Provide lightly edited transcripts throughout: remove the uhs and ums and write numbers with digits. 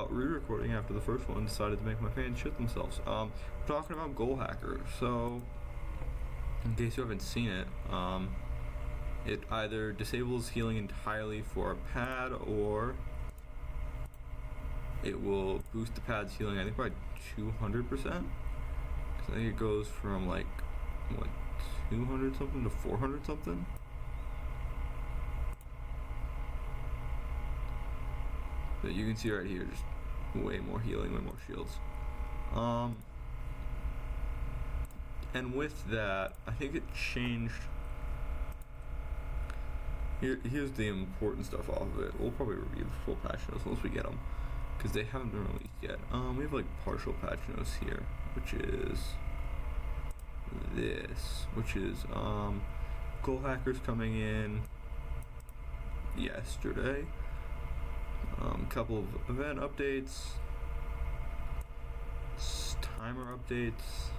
re-recording after the first one decided to make my fans shit themselves. We're talking about Goal Hacker. So, in case you haven't seen it, it either disables healing entirely for a pad, or it will boost the pad's healing, I think, by 200%. Because I think it goes from like, what, 200 something to 400 something? But you can see right here, just way more healing, way more shields. And with that, I think it changed. Here's the important stuff off of it. We'll probably review the full patch notes once we get them, because they haven't been released yet. We have like partial patch notes here, which is this, which is Goal Hackers coming in yesterday. Couple of event updates, timer updates,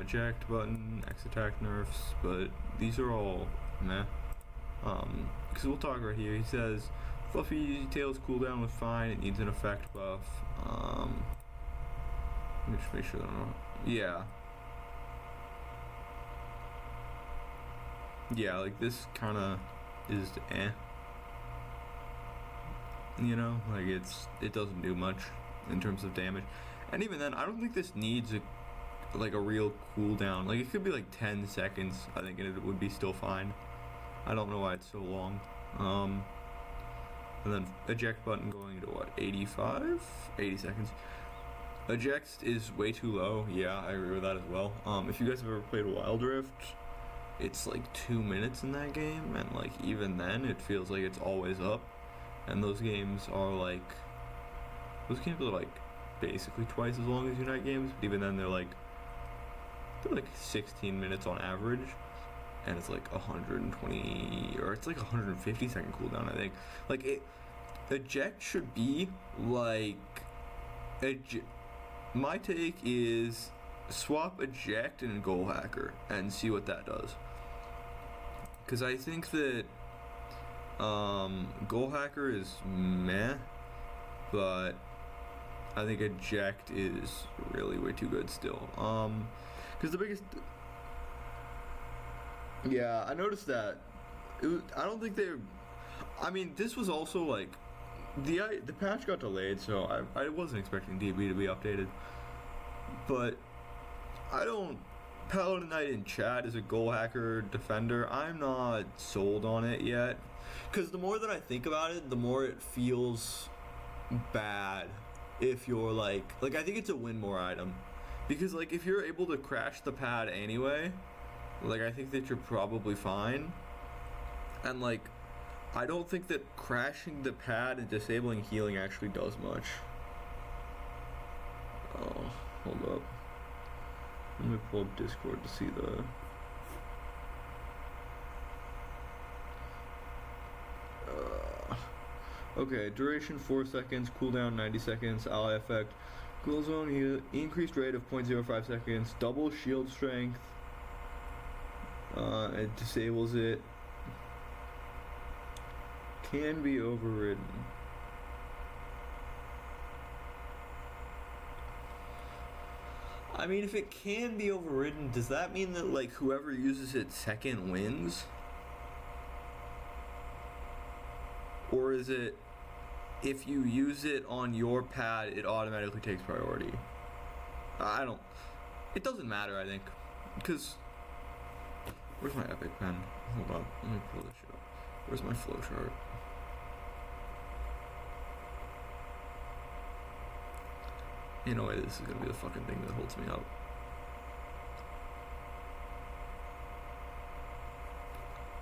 eject button, X attack nerfs, but these are all meh. Because we'll talk right here. He says Fluffy Tails cooldown was fine, it needs an effect buff. Let me just make sure that I'm not. Yeah, like this kinda is you know, like it doesn't do much in terms of damage, and even then I don't think this needs a real cooldown. Like, it could be like 10 seconds, I think, and it would be still fine. I don't know why it's so long. And then eject button going to what, 80 seconds. Eject is way too low. Yeah, I agree with that as well. If you guys have ever played Wild Rift, it's like 2 minutes in that game, and like even then it feels like it's always up. And those games are like basically twice as long as Unite games, but even then they're like 16 minutes on average, and it's like 120 or it's like 150 second cooldown, I think. Like, eject should be like my take is swap eject and Goal Hacker and see what that does, because I think that Goal Hacker is meh, but I think eject is really way too good still. Because the biggest, yeah, I noticed that I don't think I mean, this was also like the patch got delayed, so I wasn't expecting DB to be updated, but Paladin Knight in chat is a Goal Hacker defender. I'm not sold on it yet, because the more that I think about it, the more it feels bad if you're like I think it's a win more item, because like if you're able to crash the pad anyway, like I think that you're probably fine. And like I don't think that crashing the pad and disabling healing actually does much. Oh, hold up. Let me pull up Discord to see the okay, duration 4 seconds, cooldown 90 seconds, ally effect, cool zone, increased rate of 0.05 seconds, double shield strength, it disables it, can be overridden. I mean, if it can be overridden, does that mean that like whoever uses it second wins? Or is it, if you use it on your pad, it automatically takes priority? It doesn't matter, I think. Because, where's my epic pen? Hold on, let me pull this shit up. Where's my flowchart? In a way, this is gonna be the fucking thing that holds me up.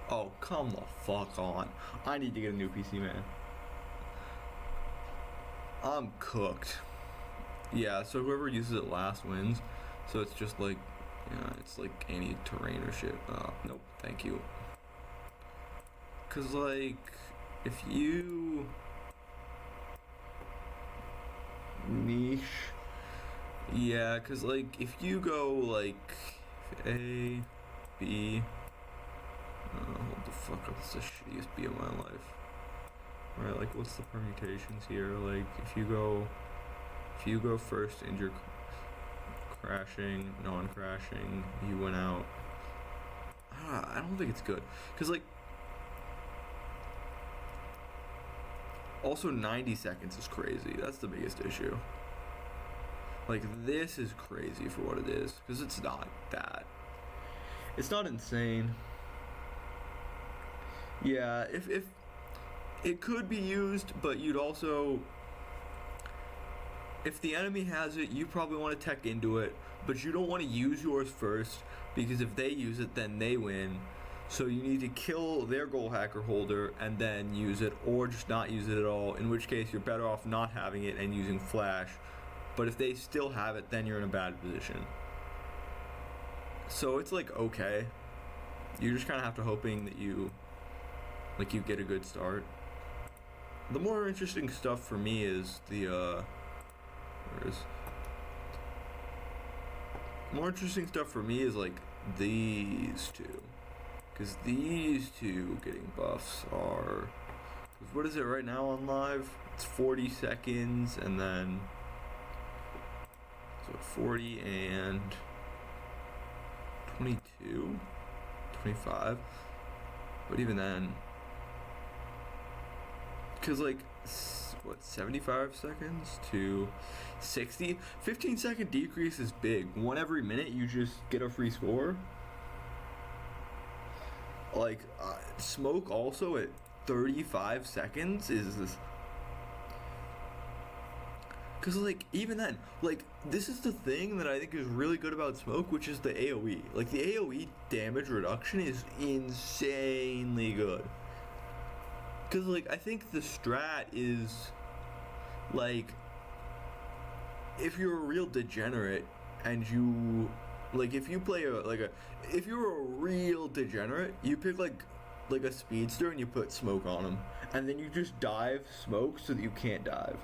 Oh, come the fuck on. I need to get a new PC, man. I'm cooked. Yeah, so whoever uses it last wins. So it's just like, yeah, it's like any terrain or shit. Nope, thank you. Cause like, if you niche, yeah, cause like if you go like A, B, hold the fuck up, it's the shittiest B of my life. right? Like, what's the permutations here? Like, if you go first and you're crashing, non-crashing, you went out. I don't think it's good, cause like, also 90 seconds is crazy. That's the biggest issue. Like, this is crazy for what it is, cause it's not that. It's not insane. Yeah, if it could be used, but you'd also, if the enemy has it, you probably want to tech into it, but you don't want to use yours first, because if they use it, then they win. So you need to kill their goal hacker holder and then use it, or just not use it at all, in which case you're better off not having it and using flash. But if they still have it, then you're in a bad position. So it's like, okay, you just kind of have to hoping that you get a good start. The more interesting stuff for me is more interesting stuff for me is like these two, because these two getting buffs are, what is it right now on live? It's 40 seconds, and then so 40 and 22, 25. But even then, because like, what, 75 seconds to 60? 15-second decrease is big. One every minute you just get a free score. Like, smoke also at 35 seconds is this. Because, like, even then, like, this is the thing that I think is really good about smoke, which is the AoE. Like, the AoE damage reduction is insanely good. Because, like, I think the strat is, like, if you're a real degenerate and you, like, if you play if you're a real degenerate, you pick, like a speedster and you put smoke on him. And then you just dive smoke so that you can't dive.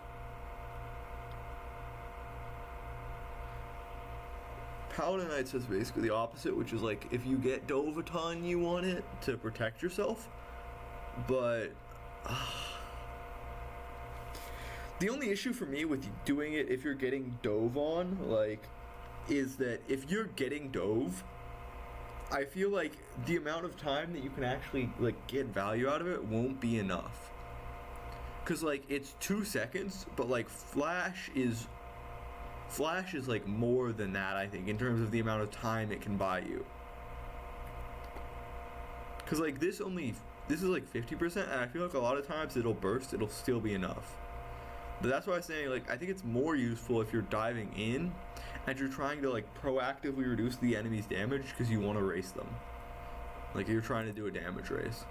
Paladin Knight says basically the opposite, which is, like, if you get Dove a ton, you want it to protect yourself. But the only issue for me with doing it if you're getting Dove on, like, is that if you're getting Dove, I feel like the amount of time that you can actually, like, get value out of it won't be enough. Cause, like, it's 2 seconds, but, like, Flash is like more than that, I think, in terms of the amount of time it can buy you. Cause, like, this is like 50%, and I feel like a lot of times it'll burst, it'll still be enough. But that's why I'm saying, like, I think it's more useful if you're diving in and you're trying to, like, proactively reduce the enemy's damage because you want to race them. Like, you're trying to do a damage race.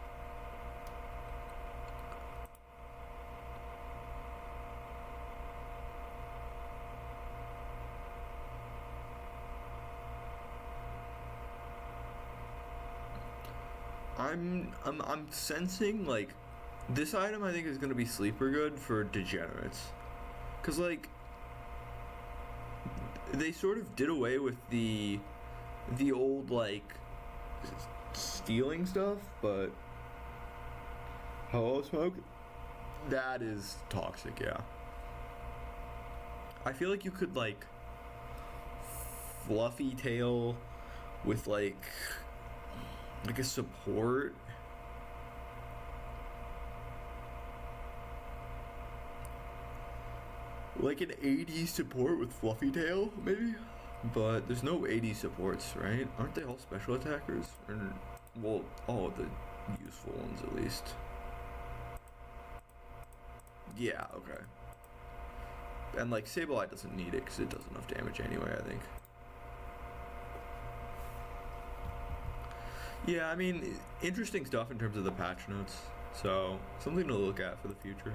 I'm sensing, like, this item I think is gonna be sleeper good for degenerates, cause, like, they sort of did away with the old, like, stealing stuff, but hello smoke, that is toxic. Yeah, I feel like you could, like, fluffy tail with like a support. Like an AD support with Fluffy Tail, maybe? But there's no AD supports, right? Aren't they all special attackers? Or, well, all of the useful ones at least. Yeah, okay. And, like, Sableye doesn't need it because it does enough damage anyway, I think. Yeah, I mean, interesting stuff in terms of the patch notes. So, something to look at for the future.